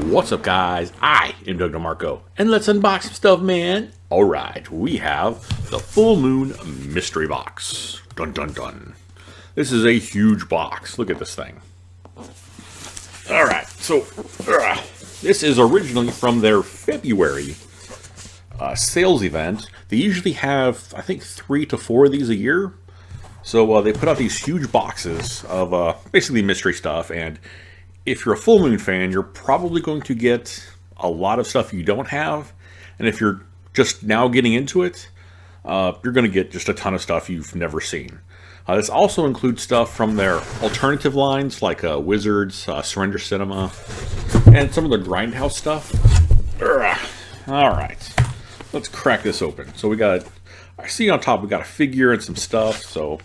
What's up, guys? I am Doug DeMarco, and let's unbox some stuff, man. Alright, we have the Full Moon Mystery Box. Dun dun dun. This is a huge box. Look at this thing. Alright, so this is originally from their February sales event. They usually have, I think, 3 to 4 of these a year. So they put out these huge boxes of basically mystery stuff, and if you're a Full Moon fan, you're probably going to get a lot of stuff you don't have. And if you're just now getting into it, you're going to get just a ton of stuff you've never seen. This also includes stuff from their alternative lines, like Wizards, Surrender Cinema, and some of the Grindhouse stuff. Alright, let's crack this open. So we got, I see on top we got a figure and some stuff. So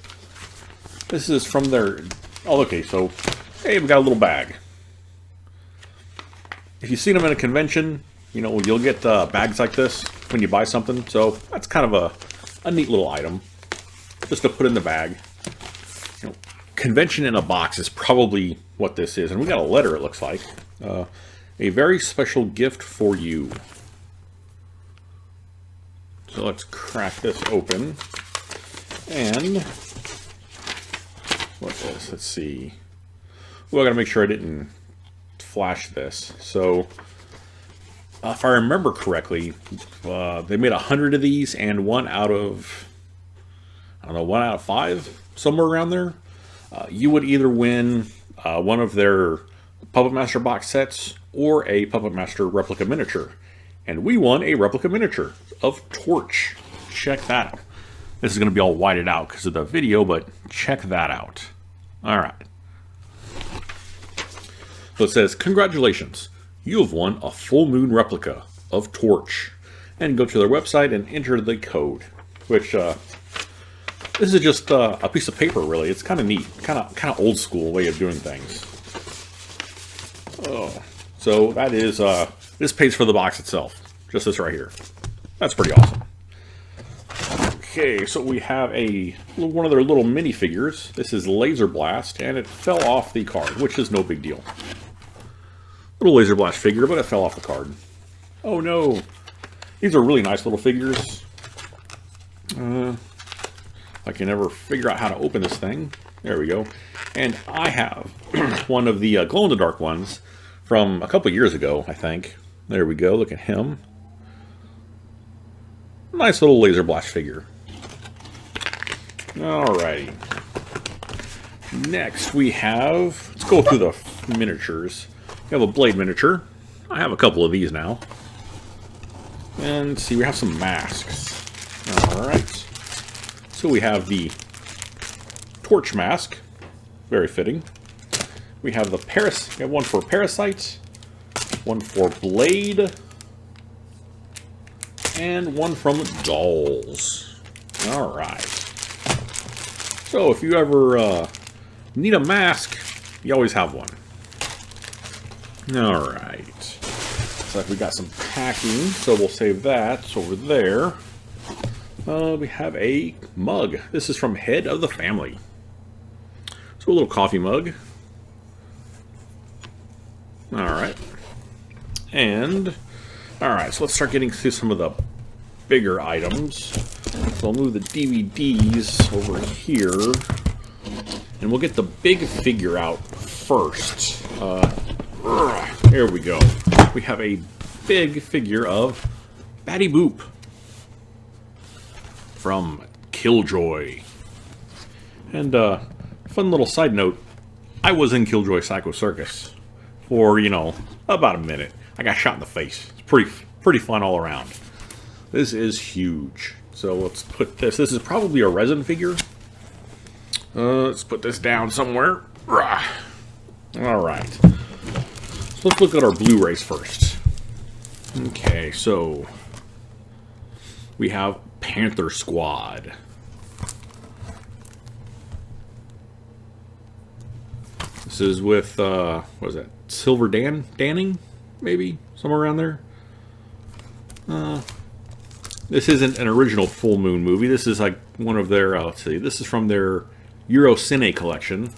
this is from their, oh okay, so hey, we got a little bag. If you've seen them in a convention, you know, you'll get bags like this when you buy something. So that's kind of a neat little item just to put in the bag. You know, convention in a box is probably what this is. And we got a letter, it looks like. A very special gift for you. So let's crack this open. And what's this? Let's see. Well, I gotta make sure I didn't flash this. So if I remember correctly, they made 100 of these, and one out of, I don't know, 1 out of 5, somewhere around there. You would either win one of their Puppet Master box sets or a Puppet Master replica miniature. And we won a replica miniature of Torch. Check that out. This is going to be all whited out because of the video, but check that out. Alright. So it says, congratulations, you have won a Full Moon replica of Torch. And go to their website and enter the code. Which, this is just a piece of paper, really. It's kind of neat. Kind of old school way of doing things. Oh, so that is, this pays for the box itself. Just this right here. That's pretty awesome. Okay, so we have one of their little minifigures. This is Laser Blast, and it fell off the card, which is no big deal. Little Laser Blast figure, but it fell off the card. Oh no! These are really nice little figures. I can never figure out how to open this thing. There we go. And I have one of the glow-in-the-dark ones from a couple years ago, I think. There we go. Look at him. Nice little Laser Blast figure. Alrighty. Next we have, let's go through the miniatures. We have a Blade miniature. I have a couple of these now. And see, we have some masks. Alright. So we have the Torch mask. Very fitting. We have the we have one for Parasite, one for Blade, and one from Dolls. Alright. So if you ever need a mask, you always have one. Alright. Looks like we got some packing, so we'll save that over there. We have a mug. This is from Head of the Family. So a little coffee mug. Alright. And, alright, so let's start getting through some of the bigger items. So I'll move the DVDs over here. And we'll get the big figure out first. There we go. We have a big figure of Batty Boop from Killjoy. And fun little side note, I was in Killjoy Psycho Circus for, you know, about a minute. I got shot in the face. It's pretty fun all around. This is huge. So let's put this. This is probably a resin figure. Let's put this down somewhere. Alright. So let's look at our Blu-rays first. Okay, so we have Panther Squad. This is with, what is that? Silver Danning? Maybe? Somewhere around there? This isn't an original Full Moon movie. This is like one of their, let's see, this is from their Eurocine collection.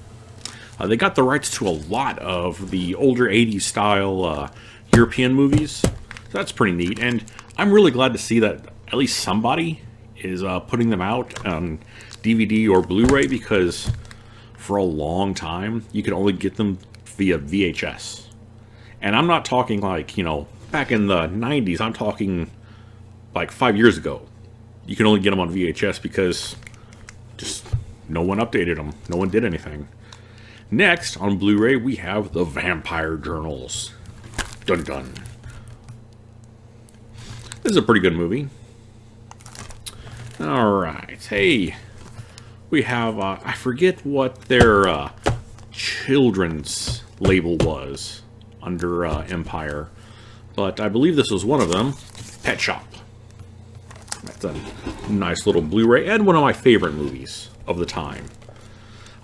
They got the rights to a lot of the older 80s style European movies. So that's pretty neat, and I'm really glad to see that at least somebody is putting them out on DVD or Blu-ray, because for a long time you could only get them via VHS. And I'm not talking like, back in the 90s, I'm talking like 5 years ago. You can only get them on VHS because just no one updated them. No one did anything. Next, on Blu-ray, we have the Vampire Journals. Dun dun. This is a pretty good movie. Alright, hey, we have, I forget what their children's label was under Empire, but I believe this was one of them, Pet Shop. That's a nice little Blu-ray, and one of my favorite movies of the time.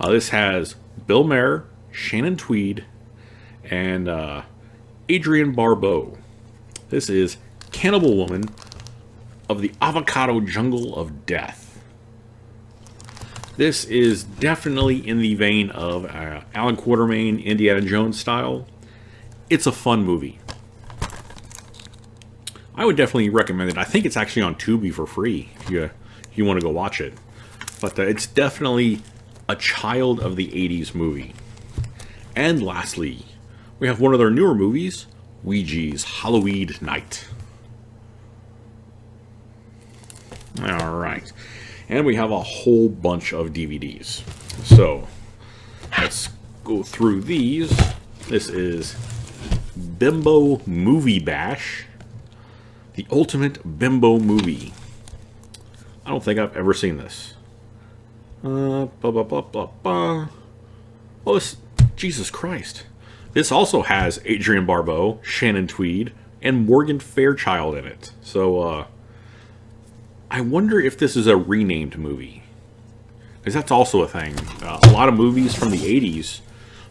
This has Bill Maher, Shannon Tweed, and Adrienne Barbeau. This is Cannibal Woman of the Avocado Jungle of Death. This is definitely in the vein of Alan Quatermain, Indiana Jones style. It's a fun movie. I would definitely recommend it. I think it's actually on Tubi for free if you want to go watch it. But it's definitely a child of the 80s movie. And lastly, we have one of their newer movies, Ouija's Halloween Night. Alright. And we have a whole bunch of DVDs. So, let's go through these. This is Bimbo Movie Bash. The Ultimate Bimbo Movie. I don't think I've ever seen this. Oh, this... Jesus Christ. This also has Adrienne Barbeau, Shannon Tweed, and Morgan Fairchild in it. So, I wonder if this is a renamed movie. Because that's also a thing. A lot of movies from the 80s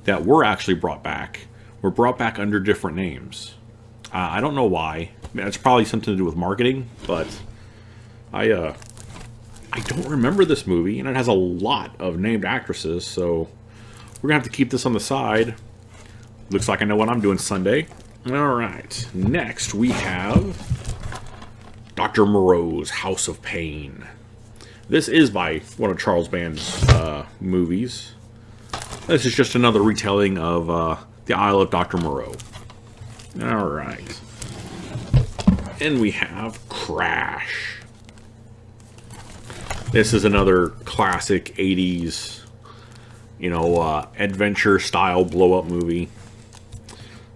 that were actually brought back were brought back under different names. I don't know why. It's probably something to do with marketing, but I don't remember this movie, and it has a lot of named actresses, so we're going to have to keep this on the side. Looks like I know what I'm doing Sunday. Alright, next we have Dr. Moreau's House of Pain. This is by one of Charles Band's movies. This is just another retelling of The Isle of Dr. Moreau. Alright. And we have Crash. This is another classic 80s, adventure-style blow-up movie.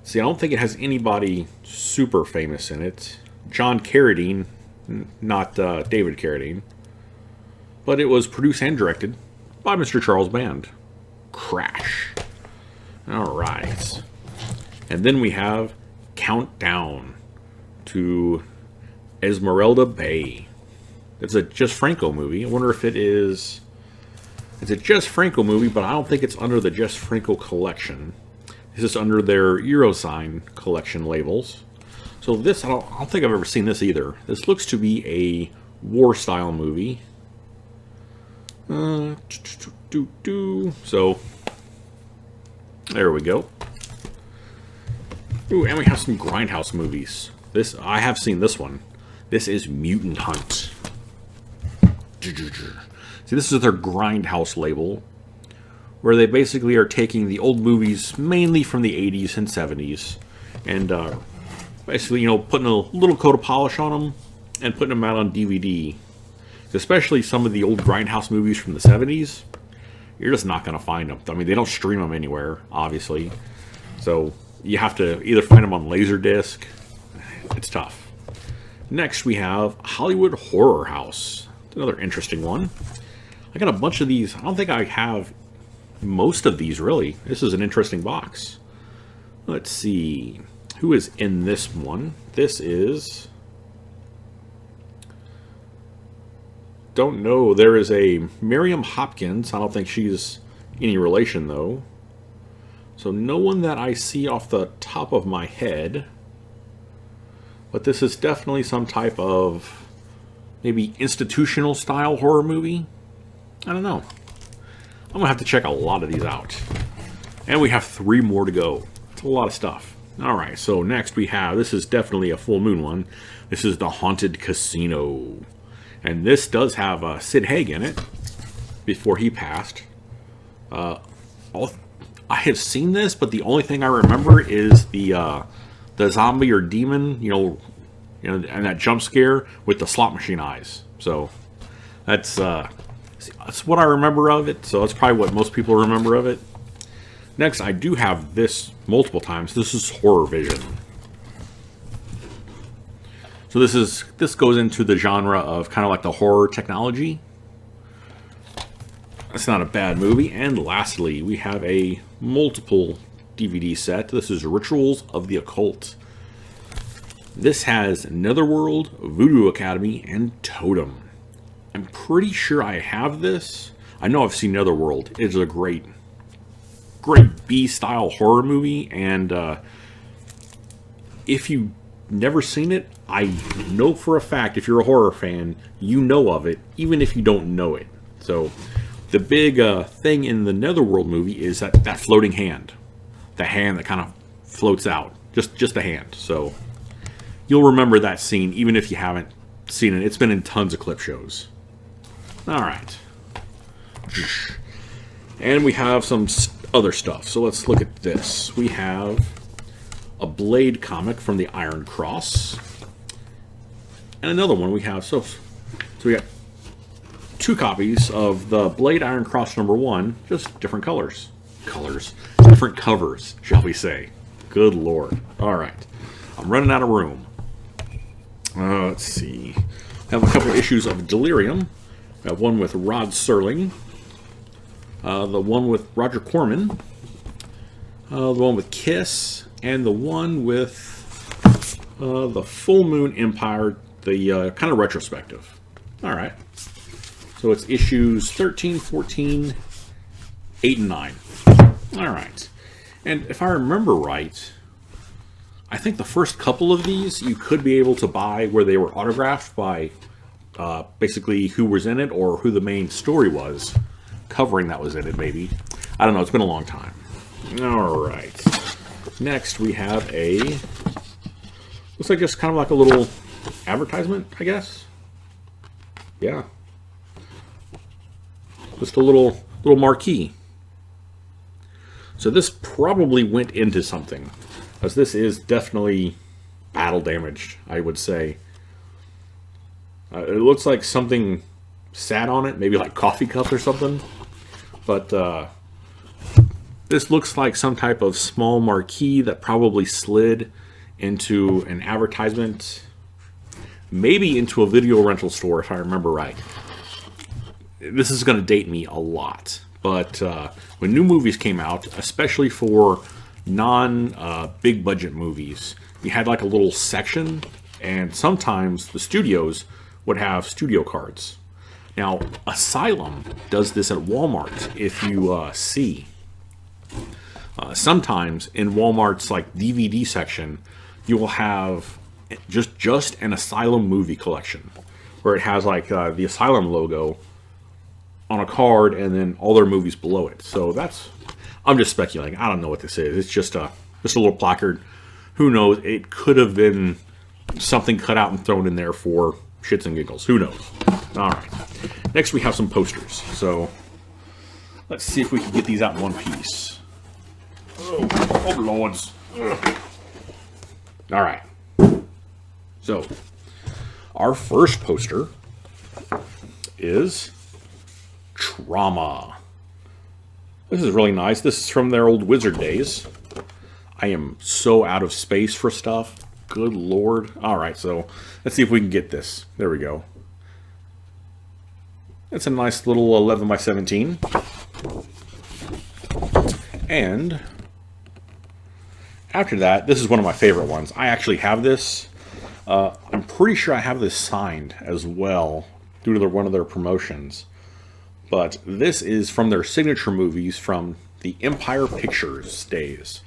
See, I don't think it has anybody super famous in it. John Carradine, not David Carradine. But it was produced and directed by Mr. Charles Band. Crash. Alright. And then we have Countdown to Esmeralda Bay. It's a Jess Franco movie. I wonder if it is... It's a Jess Franco movie, but I don't think it's under the Jess Franco collection. This is under their Eurosign collection labels. So this, I don't think I've ever seen this either. This looks to be a war-style movie. So, there we go. Ooh, and we have some Grindhouse movies. I have seen this one. This is Mutant Hunt. See, this is their Grindhouse label, where they basically are taking the old movies, mainly from the 80s and 70s, and basically, putting a little coat of polish on them and putting them out on DVD. Especially some of the old Grindhouse movies from the 70s, you're just not going to find them. I mean, they don't stream them anywhere, obviously. So you have to either find them on Laserdisc. It's tough. Next, we have Hollywood Horror House. It's another interesting one. I got a bunch of these. I don't think I have most of these, really. This is an interesting box. Let's see. Who is in this one? This is... Don't know. There is a Miriam Hopkins. I don't think she's any relation, though. So no one that I see off the top of my head. But this is definitely some type of maybe institutional style horror movie. I don't know. I'm going to have to check a lot of these out. And we have 3 more to go. It's a lot of stuff. Alright, so next we have, this is definitely a full moon one. This is the Haunted Casino. And this does have Sid Haig in it, before he passed. I have seen this, but the only thing I remember is the zombie or demon, and that jump scare with the slot machine eyes. So that's what I remember of it. So that's probably what most people remember of it. Next, I do have this multiple times. This is Horror Vision. So this goes into the genre of kind of like the horror technology. That's not a bad movie. And lastly, we have a multiple DVD set. This is Rituals of the Occult. This has Netherworld, Voodoo Academy, and Totem. I'm pretty sure I have this. I know I've seen Netherworld. It's a great B-style horror movie, and if you've never seen it, I know for a fact if you're a horror fan, you know of it, even if you don't know it. So the big thing in the Netherworld movie is that floating hand. The hand that kind of floats out. Just a hand. So you'll remember that scene even if you haven't seen it. It's been in tons of clip shows. Alright. And we have some other stuff. So let's look at this. We have a Blade comic from the Iron Cross. And another one we have. So we got 2 copies of the Blade Iron Cross #1, just different colors. Different covers, shall we say. Good lord. Alright. I'm running out of room. Let's see. I have a couple of issues of Delirium. I have one with Rod Serling. The one with Roger Corman. The one with Kiss. And the one with the Full Moon Empire, the kind of retrospective. Alright. So it's issues 13, 14, 8, and 9. Alright. And if I remember right, I think the first couple of these you could be able to buy where they were autographed by basically who was in it or who the main story was covering that was in it, maybe. I don't know, it's been a long time. Alright. Next we have looks like just kind of like a little advertisement, I guess. Yeah. Just a little marquee. So this probably went into something, because this is definitely battle damaged, I would say. It looks like something sat on it, maybe like coffee cup or something. But this looks like some type of small marquee that probably slid into an advertisement, maybe into a video rental store, if I remember right. This is going to date me a lot, but when new movies came out, especially for non-big budget movies, you had like a little section, and sometimes the studios would have studio cards. Now, Asylum does this at Walmart, if you see. Sometimes in Walmart's like DVD section, you will have just an Asylum movie collection, where it has like the Asylum logo on a card and then all their movies below it. So I'm just speculating. I don't know what this is. It's just a little placard. Who knows? It could have been something cut out and thrown in there for shits and giggles. Who knows? All right. Next we have some posters. So let's see if we can get these out in one piece. Oh lords. Ugh. All right. So our first poster is Trauma. This is really nice. This is from their old Wizard days. I am so out of space for stuff. Good lord. Alright, so let's see if we can get this. There we go. It's a nice little 11 by 17. And after that, this is one of my favorite ones. I actually have this. I'm pretty sure I have this signed as well due to one of their promotions. But this is from their signature movies from the Empire Pictures days.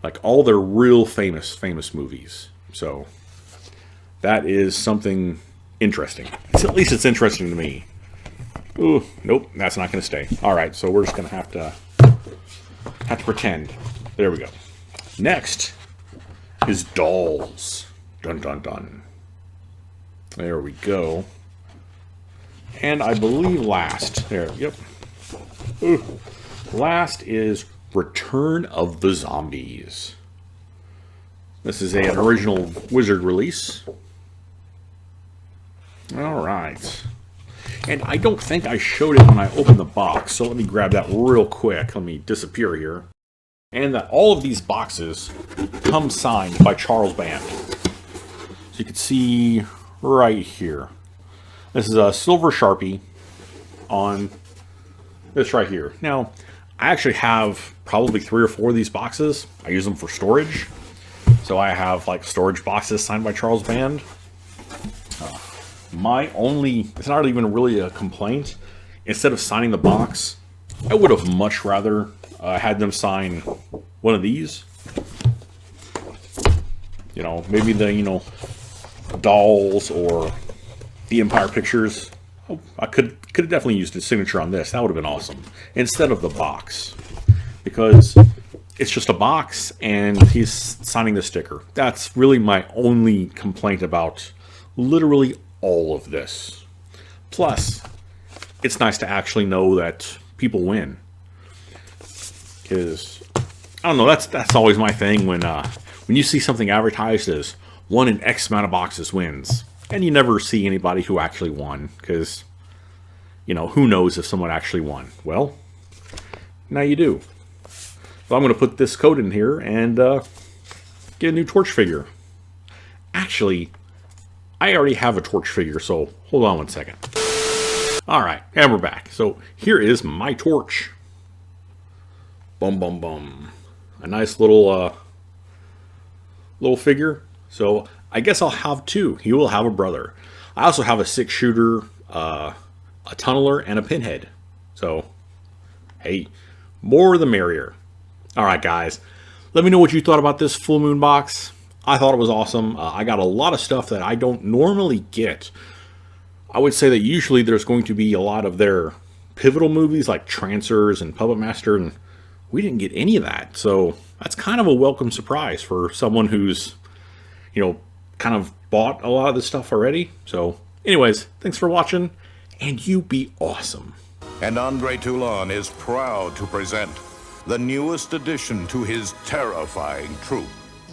Like all their real famous movies. So that is something interesting. At least it's interesting to me. Ooh, nope, that's not going to stay. Alright, so we're just going to have to pretend. There we go. Next, his dolls. Dun dun dun. There we go. And I believe last, there, yep. Ooh. Last is Return of the Zombies. This is an original Wizard release. Alright. And I don't think I showed it when I opened the box, so let me grab that real quick. Let me disappear here. And that all of these boxes come signed by Charles Band. So you can see right here. This is a silver Sharpie on this right here. Now, I actually have probably 3 or 4 of these boxes. I use them for storage. So I have like storage boxes signed by Charles Band. It's not even really a complaint. Instead of signing the box, I would have much rather had them sign one of these. You know, maybe the, dolls or the Empire Pictures. Oh, I could have definitely used his signature on this. That would have been awesome. Instead of the box. Because it's just a box and he's signing the sticker. That's really my only complaint about literally all of this. Plus, it's nice to actually know that people win. Because, I don't know, that's always my thing when you see something advertised as one in X amount of boxes wins. And you never see anybody who actually won. Because, who knows if someone actually won? Well, now you do. So I'm going to put this code in here and get a new Torch figure. Actually, I already have a Torch figure, so hold on one second. Alright, and we're back. So here is my Torch. Bum bum bum. A nice little figure. So I guess I'll have 2. He will have a brother. I also have a 6-shooter, a tunneler, and a pinhead. So, hey, more the merrier. Alright guys, let me know what you thought about this full moon box. I thought it was awesome. I got a lot of stuff that I don't normally get. I would say that usually there's going to be a lot of their pivotal movies like Trancers and Puppet Master, and we didn't get any of that. So that's kind of a welcome surprise for someone who's, kind of bought a lot of this stuff already. So anyways, thanks for watching, and you be awesome. And Andre Toulon is proud to present the newest addition to his terrifying troupe.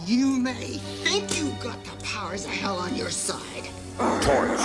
You may think you got the powers of hell on your side. Torch.